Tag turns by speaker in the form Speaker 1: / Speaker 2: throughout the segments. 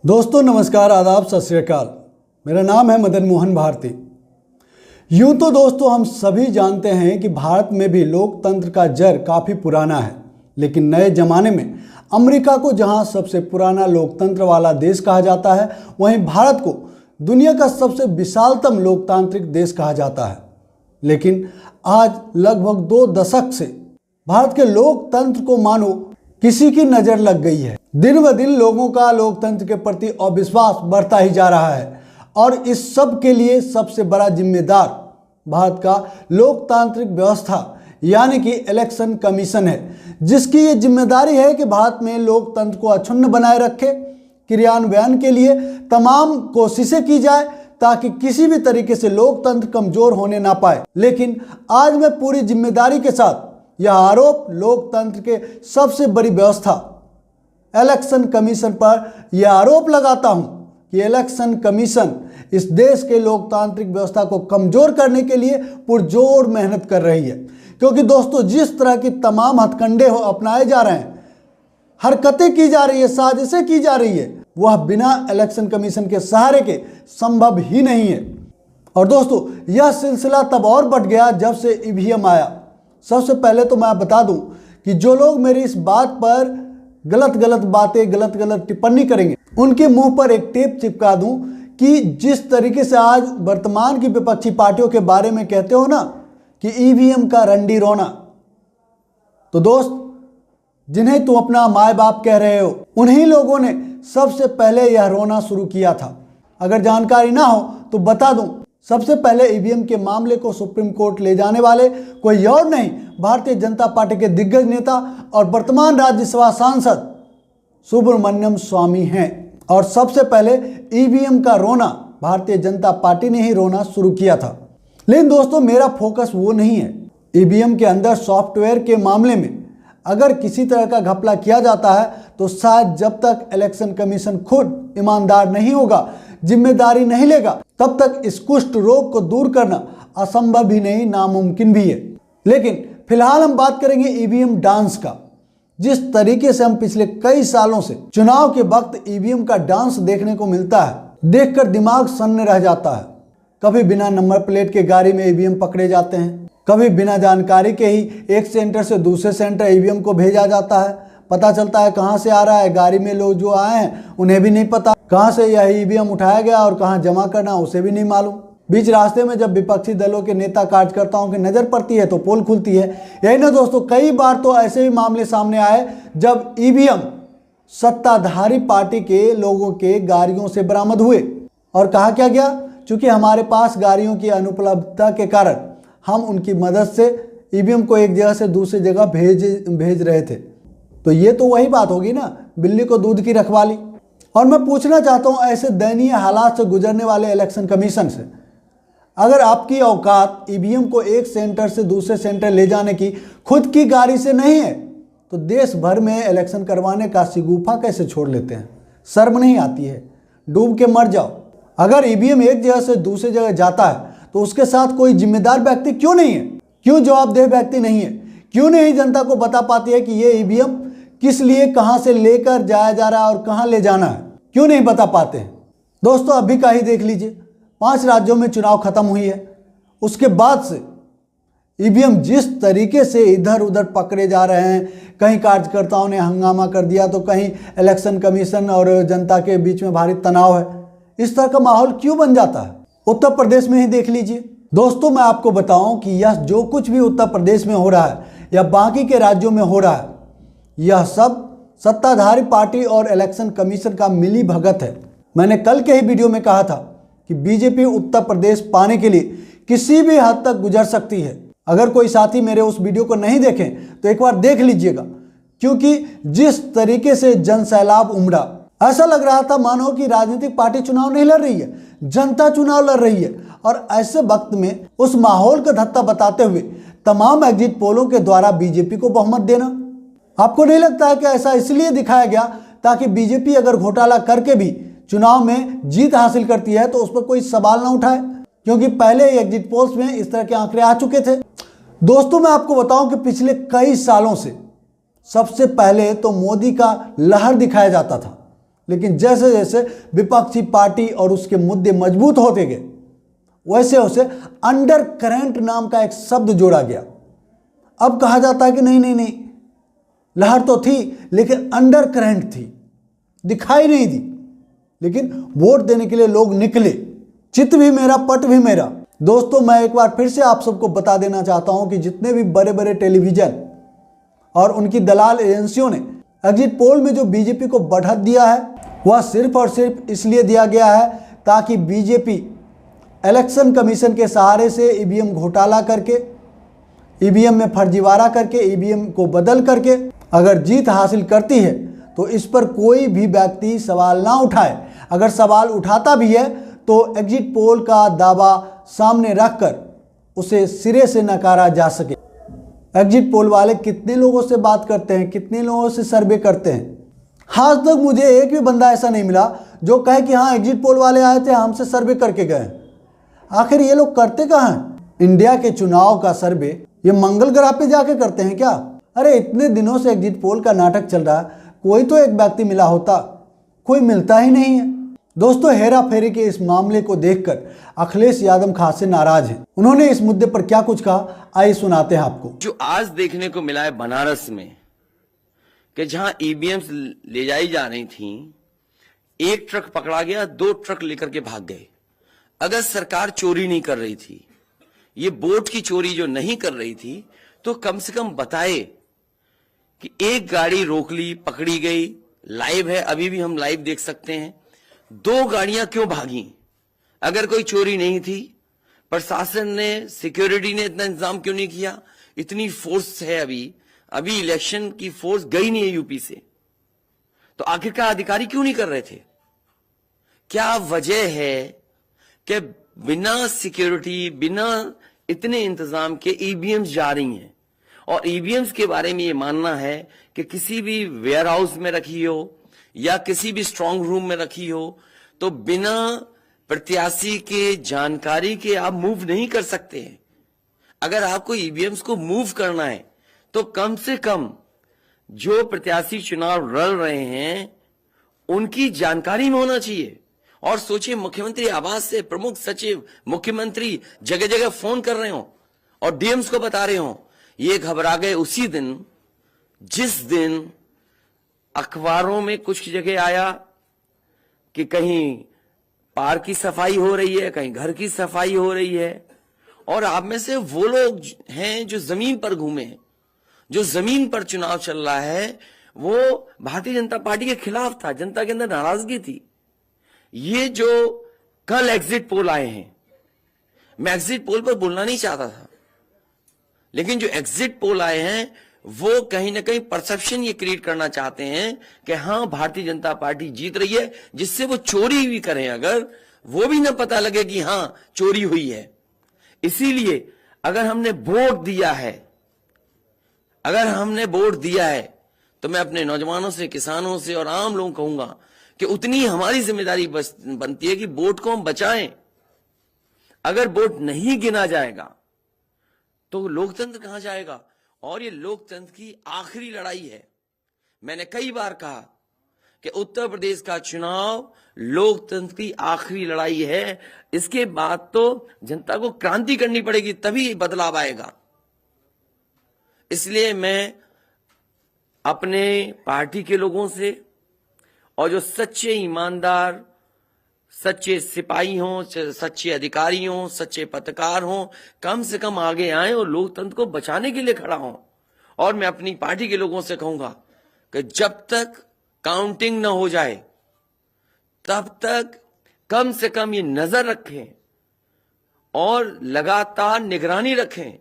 Speaker 1: दोस्तों नमस्कार, आदाब, सत श्री अकाल। मेरा नाम है मदन मोहन भारती। यूं तो दोस्तों हम सभी जानते हैं कि भारत में भी लोकतंत्र का जड़ काफ़ी पुराना है, लेकिन नए ज़माने में अमेरिका को जहां सबसे पुराना लोकतंत्र वाला देश कहा जाता है, वहीं भारत को दुनिया का सबसे विशालतम लोकतांत्रिक देश कहा जाता है। लेकिन आज लगभग 2 दशक से भारत के लोकतंत्र को मानो किसी की नज़र लग गई है। दिन ब दिन लोगों का लोकतंत्र के प्रति अविश्वास बढ़ता ही जा रहा है और इस सब के लिए सबसे बड़ा जिम्मेदार भारत का लोकतांत्रिक व्यवस्था यानी कि इलेक्शन कमीशन है, जिसकी ये जिम्मेदारी है कि भारत में लोकतंत्र को अक्षुण्ण बनाए रखे। क्रियान्वयन के लिए तमाम कोशिशें की जाए ताकि किसी भी तरीके से लोकतंत्र कमजोर होने ना पाए। लेकिन आज मैं पूरी जिम्मेदारी के साथ यह आरोप लोकतंत्र के सबसे बड़ी व्यवस्था इलेक्शन कमीशन पर यह आरोप लगाता हूं कि इलेक्शन कमीशन इस देश के लोकतांत्रिक व्यवस्था को कमजोर करने के लिए पुरजोर मेहनत कर रही है। क्योंकि दोस्तों जिस तरह की तमाम हथकंडे अपनाए जा रहे हैं, हरकतें की जा रही है, साजिशें की जा रही है, वह बिना इलेक्शन कमीशन के सहारे के संभव ही नहीं है। और दोस्तों यह सिलसिला तब और बढ़ गया जब से ईवीएम आया। सबसे पहले तो मैं बता दूं कि जो लोग मेरी इस बात पर गलत बातें, गलत टिप्पणी करेंगे, उनके मुंह पर एक टेप चिपका दूं कि जिस तरीके से आज वर्तमान की विपक्षी पार्टियों के बारे में कहते हो ना कि ईवीएम का रंडी रोना, तो दोस्त जिन्हें तुम अपना माए बाप कह रहे हो, उन्हीं लोगों ने सबसे पहले यह रोना शुरू किया था। अगर जानकारी ना हो तो बता दूं, सबसे पहले ईवीएम के मामले को सुप्रीम कोर्ट ले जाने वाले कोई और नहीं, भारतीय जनता पार्टी के दिग्गज नेता और वर्तमान राज्यसभा सांसद सुब्रमण्यम स्वामी हैं। और सबसे पहले ईवीएम का रोना भारतीय जनता पार्टी ने ही रोना शुरू किया था। लेकिन दोस्तों मेरा फोकस वो नहीं है। ईवीएम के अंदर सॉफ्टवेयर के मामले में अगर किसी तरह का घपला किया जाता है तो शायद जब तक इलेक्शन कमीशन खुद ईमानदार नहीं होगा, जिम्मेदारी नहीं लेगा, तब तक इस कुष्ठ रोग को दूर करना असंभव ही नहीं, नामुमकिन भी है। लेकिन फिलहाल हम बात करेंगे ईवीएम डांस का। जिस तरीके से हम पिछले कई सालों से चुनाव के वक्त ईवीएम का डांस देखने को मिलता है, देखकर दिमाग सन्न रह जाता है। कभी बिना नंबर प्लेट के गाड़ी में ईवीएम पकड़े जाते हैं, कभी बिना जानकारी के ही एक सेंटर से दूसरे सेंटर ईवीएम को भेजा जाता है। पता चलता है कहां से आ रहा है, गाड़ी में लोग जो आए हैं उन्हें भी नहीं पता कहां से यह ईवीएम उठाया गया और कहां जमा करना उसे भी नहीं मालूम। बीच रास्ते में जब विपक्षी दलों के नेता कार्यकर्ताओं की नज़र पड़ती है तो पोल खुलती है। यही ना दोस्तों, कई बार तो ऐसे भी मामले सामने आए जब ईवीएम सत्ताधारी पार्टी के लोगों के गाड़ियों से बरामद हुए और कहा क्या गया, चूंकि हमारे पास गाड़ियों की अनुपलब्धता के कारण हम उनकी मदद से ईवीएम को एक जगह से दूसरी जगह भेज रहे थे। तो ये तो वही बात होगी ना, बिल्ली को दूध की रखवाली। और मैं पूछना चाहता हूँ ऐसे दयनीय हालात से गुजरने वाले इलेक्शन कमीशन से, अगर आपकी औकात ईवीएम को एक सेंटर से दूसरे सेंटर ले जाने की खुद की गाड़ी से नहीं है, तो देश भर में इलेक्शन करवाने का शिगुफा कैसे छोड़ लेते हैं? शर्म नहीं आती है? डूब के मर जाओ। अगर ईवीएम एक जगह से दूसरी जगह जाता है तो उसके साथ कोई जिम्मेदार व्यक्ति क्यों नहीं है? क्यों जवाबदेह व्यक्ति नहीं है? क्यों नहीं जनता को बता पाती है कि ये ईवीएम किस लिए कहां से लेकर जाया जा रहा है और कहां ले जाना है? क्यों नहीं बता पाते हैं? दोस्तों अभी का ही देख लीजिए, 5 राज्यों में चुनाव खत्म हुई है, उसके बाद से ईवीएम जिस तरीके से इधर उधर पकड़े जा रहे हैं, कहीं कार्यकर्ताओं ने हंगामा कर दिया तो कहीं इलेक्शन कमीशन और जनता के बीच में भारी तनाव है। इस तरह का माहौल क्यों बन जाता है? उत्तर प्रदेश में ही देख लीजिए। दोस्तों मैं आपको बताऊं कि यह जो कुछ भी उत्तर प्रदेश में हो रहा है या बाकी के राज्यों में हो रहा है, यह सब सत्ताधारी पार्टी और इलेक्शन कमीशन का मिली भगत है। मैंने कल के ही वीडियो में कहा था कि बीजेपी उत्तर प्रदेश पाने के लिए किसी भी हद तक गुजर सकती है। अगर कोई साथी मेरे उस वीडियो को नहीं देखें तो एक बार देख लीजिएगा, क्योंकि जिस तरीके से जन सैलाब उमड़ा, ऐसा लग रहा था मानो कि राजनीतिक पार्टी चुनाव नहीं लड़ रही है, जनता चुनाव लड़ रही है। और ऐसे वक्त में उस माहौल का धत्ता बताते हुए तमाम एग्जिट पोलों के द्वारा बीजेपी को बहुमत देना, आपको नहीं लगता है कि ऐसा इसलिए दिखाया गया ताकि बीजेपी अगर घोटाला करके भी चुनाव में जीत हासिल करती है तो उस पर कोई सवाल ना उठाए? क्योंकि पहले ही एग्जिट पोल्स में इस तरह के आंकड़े आ चुके थे। दोस्तों मैं आपको बताऊं कि पिछले कई सालों से सबसे पहले तो मोदी का लहर दिखाया जाता था लेकिन जैसे जैसे विपक्षी पार्टी और उसके मुद्दे मजबूत होते गए, वैसे वैसे अंडर करंट नाम का एक शब्द जोड़ा गया। अब कहा जाता है कि नहीं नहीं नहीं, लहर तो थी लेकिन अंडर करंट थी, दिखाई नहीं दी, लेकिन वोट देने के लिए लोग निकले। चित भी मेरा पट भी मेरा। दोस्तों, मैं एक बार फिर से आप सबको बता देना चाहता हूं कि जितने भी बड़े बड़े टेलीविजन और उनकी दलाल एजेंसियों ने एग्जिट पोल में जो बीजेपी को बढ़त दिया है, वह सिर्फ और सिर्फ इसलिए दिया गया है ताकि बीजेपी इलेक्शन कमीशन के सहारे से ईवीएम घोटाला करके, ईवीएम में फर्जीवाड़ा करके, ईवीएम को बदल करके अगर जीत हासिल करती है तो इस पर कोई भी व्यक्ति सवाल ना उठाए। अगर सवाल उठाता भी है तो एग्जिट पोल का दावा सामने रखकर उसे सिरे से नकारा जा सके। एग्जिट पोल वाले कितने लोगों से बात करते हैं, कितने लोगों से सर्वे करते हैं? आज तक मुझे एक भी बंदा ऐसा नहीं मिला जो कहे कि हाँ एग्जिट पोल वाले आए थे, हमसे सर्वे करके गए। आखिर ये लोग करते कहाँ हैं? इंडिया के चुनाव का सर्वे ये मंगल ग्रह पे जाके करते हैं क्या? अरे इतने दिनों से एग्जिट पोल का नाटक चल रहा है, कोई तो एक व्यक्ति मिला होता, कोई मिलता ही नहीं है। दोस्तों, हेरा फेरी के इस मामले को देखकर अखिलेश यादव खासे नाराज हैं। उन्होंने इस मुद्दे पर क्या कुछ कहा, आइए सुनाते हैं आपको।
Speaker 2: जो आज देखने को मिला है बनारस में कि जहां ईवीएम्स ले जाई जा रही थी, एक ट्रक पकड़ा गया, 2 ट्रक लेकर के भाग गए। अगर सरकार चोरी नहीं कर रही थी, ये वोट की चोरी जो नहीं कर रही थी, तो कम से कम बताए कि एक गाड़ी रोक ली, पकड़ी गई, लाइव है, अभी भी हम लाइव देख सकते हैं। 2 गाड़ियां क्यों भागी? अगर कोई चोरी नहीं थी, प्रशासन ने, सिक्योरिटी ने इतना इंतजाम क्यों नहीं किया? इतनी फोर्स है, अभी इलेक्शन की फोर्स गई नहीं है यूपी से, तो आखिरकार अधिकारी क्यों नहीं कर रहे थे? क्या वजह है कि बिना सिक्योरिटी, बिना इतने इंतजाम के ईवीएम्स जा रही हैं? और ईवीएम्स के बारे में ये मानना है कि किसी भी वेयर हाउस में रखी हो या किसी भी स्ट्रांग रूम में रखी हो, तो बिना प्रत्याशी के जानकारी के आप मूव नहीं कर सकते हैं। अगर आपको ईवीएम्स को मूव करना है तो कम से कम जो प्रत्याशी चुनाव लड़ रहे हैं उनकी जानकारी में होना चाहिए। और सोचिए, मुख्यमंत्री आवास से प्रमुख सचिव, मुख्यमंत्री जगह जगह फोन कर रहे हो और डीएम्स को बता रहे हो। ये घबरा गए उसी दिन जिस दिन अखबारों में कुछ जगह आया कि कहीं पार्क की सफाई हो रही है, कहीं घर की सफाई हो रही है। और आप में से वो लोग हैं जो जमीन पर घूमे, जो जमीन पर चुनाव चल रहा है, वो भारतीय जनता पार्टी के खिलाफ था, जनता के अंदर नाराजगी थी। ये जो कल एग्जिट पोल आए हैं, मैं एग्जिट पोल पर बोलना नहीं चाहता था, लेकिन जो एग्जिट पोल आए हैं वो कहीं ना कहीं परसेप्शन ये क्रिएट करना चाहते हैं कि हाँ भारतीय जनता पार्टी जीत रही है, जिससे वो चोरी भी करें अगर, वो भी ना पता लगे कि हाँ चोरी हुई है। इसीलिए अगर हमने वोट दिया है, तो मैं अपने नौजवानों से, किसानों से और आम लोगों को कहूंगा कि उतनी हमारी जिम्मेदारी बनती है कि वोट को हम बचाएं। अगर वोट नहीं गिना जाएगा तो लोकतंत्र कहां जाएगा? और ये लोकतंत्र की आखिरी लड़ाई है। मैंने कई बार कहा कि उत्तर प्रदेश का चुनाव लोकतंत्र की आखिरी लड़ाई है। इसके बाद तो जनता को क्रांति करनी पड़ेगी, तभी बदलाव आएगा। इसलिए मैं अपने पार्टी के लोगों से और जो सच्चे ईमानदार, सच्चे सिपाही हों, सच्चे अधिकारी हों, सच्चे पत्रकार हों, कम से कम आगे आए और लोकतंत्र को बचाने के लिए खड़ा हों। और मैं अपनी पार्टी के लोगों से कहूंगा कि जब तक काउंटिंग न हो जाए तब तक कम से कम ये नजर रखें और लगातार निगरानी रखें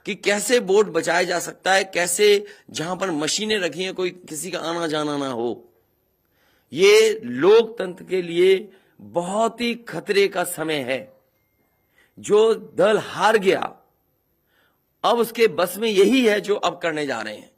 Speaker 2: कि कैसे वोट बचाया जा सकता है, कैसे जहां पर मशीनें रखी हैं कोई किसी का आना जाना ना हो। ये लोकतंत्र के लिए बहुत ही खतरे का समय है। जो दल हार गया, अब उसके बस में यही है जो अब करने जा रहे हैं।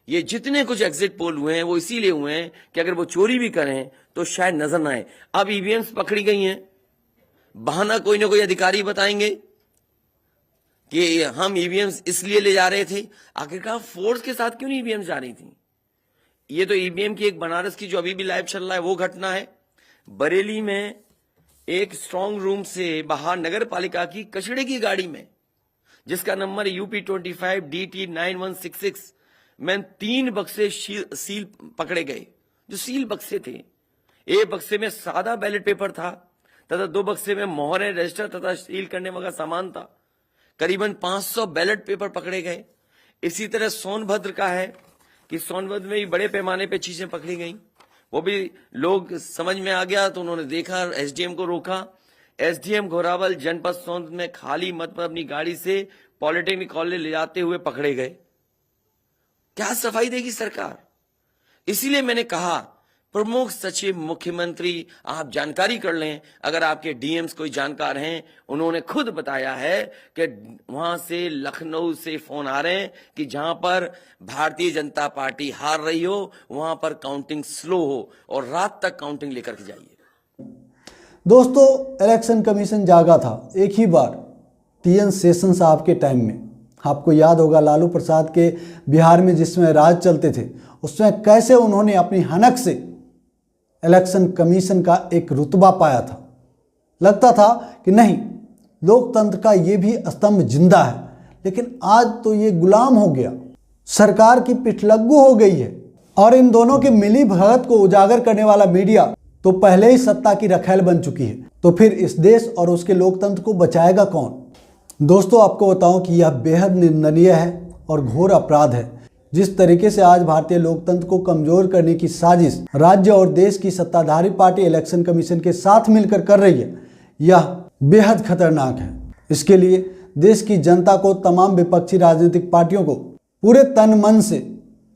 Speaker 2: ये जितने कुछ एग्जिट पोल हुए हैं वो इसीलिए हुए हैं कि अगर वो चोरी भी करें तो शायद नजर ना आए। अब ईवीएम्स पकड़ी गई हैं, बहाना कोई ना कोई अधिकारी बताएंगे कि हम ईवीएम्स इसलिए ले जा रहे थे। आखिरकार फोर्स के साथ क्यों नहीं ईवीएम्स जा रही थी? ये तो ईवीएम की एक बनारस की जो अभी भी लाइव चल रहा है वो घटना है। बरेली में एक स्ट्रांग रूम से बाहर नगर पालिका की कचड़े की गाड़ी में, जिसका नंबर UP25 DT9166 में 3 बक्से सील पकड़े गए। जो सील बक्से थे, एक बक्से में सादा बैलेट पेपर था तथा 2 बक्से में मोहरें, रजिस्टर तथा सील करने वाला सामान था। करीबन 500 बैलेट पेपर पकड़े गए। इसी तरह सोनभद्र का है कि सोनभद्र में भी बड़े पैमाने पे चीजें पकड़ी गई। वो भी लोग समझ में आ गया तो उन्होंने देखा, एसडीएम को रोका। एसडीएम घोरावल जनपद सोनभद्र में खाली मत पर अपनी गाड़ी से पॉलिटेक्निक कॉलेज ले जाते हुए पकड़े गए। क्या सफाई देगी सरकार? इसीलिए मैंने कहा प्रमुख सचिव मुख्यमंत्री आप जानकारी कर लें। अगर आपके डीएम्स कोई जानकार हैं, उन्होंने खुद बताया है कि वहां से लखनऊ से फोन आ रहे हैं कि जहां पर भारतीय जनता पार्टी हार रही हो वहां पर काउंटिंग स्लो हो और रात तक काउंटिंग लेकर के जाइए।
Speaker 1: दोस्तों, इलेक्शन कमीशन जागा था एक ही बार TN सेशन साहब के टाइम में। आपको याद होगा लालू प्रसाद के बिहार में जिसमें राज चलते थे, उसमें कैसे उन्होंने अपनी हनक से इलेक्शन कमीशन का एक रुतबा पाया था। लगता था कि नहीं, लोकतंत्र का ये भी स्तंभ जिंदा है, लेकिन आज तो ये गुलाम हो गया, सरकार की पिठलग्गू हो गई है। और इन दोनों की मिली भगत को उजागर करने वाला मीडिया तो पहले ही सत्ता की रखैल बन चुकी है। तो फिर इस देश और उसके लोकतंत्र को बचाएगा कौन? दोस्तों, आपको बताऊं कि यह बेहद निंदनीय है और घोर अपराध है। जिस तरीके से आज भारतीय लोकतंत्र को कमजोर करने की साजिश राज्य और देश की सत्ताधारी पार्टी इलेक्शन कमीशन के साथ मिलकर कर रही है, यह बेहद खतरनाक है। इसके लिए देश की जनता को, तमाम विपक्षी राजनीतिक पार्टियों को पूरे तन मन से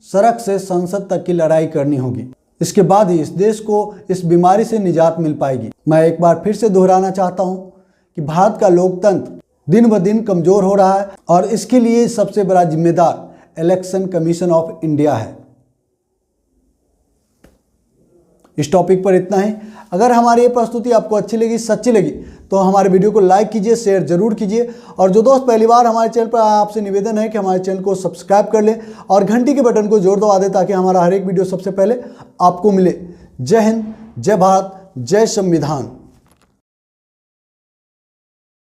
Speaker 1: सड़क से संसद तक की लड़ाई करनी होगी। इसके बाद ही इस देश को इस बीमारी से निजात मिल पाएगी। मैं एक बार फिर से दोहराना चाहता हूं कि भारत का लोकतंत्र दिन ब दिन कमजोर हो रहा है और इसके लिए सबसे बड़ा जिम्मेदार इलेक्शन कमीशन ऑफ इंडिया है। इस टॉपिक पर इतना ही। अगर हमारी ये प्रस्तुति आपको अच्छी लगी, सच्ची लगी, तो हमारे वीडियो को लाइक कीजिए, शेयर जरूर कीजिए। और जो दोस्त पहली बार हमारे चैनल पर आए, आपसे निवेदन है कि हमारे चैनल को सब्सक्राइब कर लें और घंटी के बटन को जोर दबा दें ताकि हमारा हर एक वीडियो सबसे पहले आपको मिले। जय हिंद, जय भारत, जय संविधान।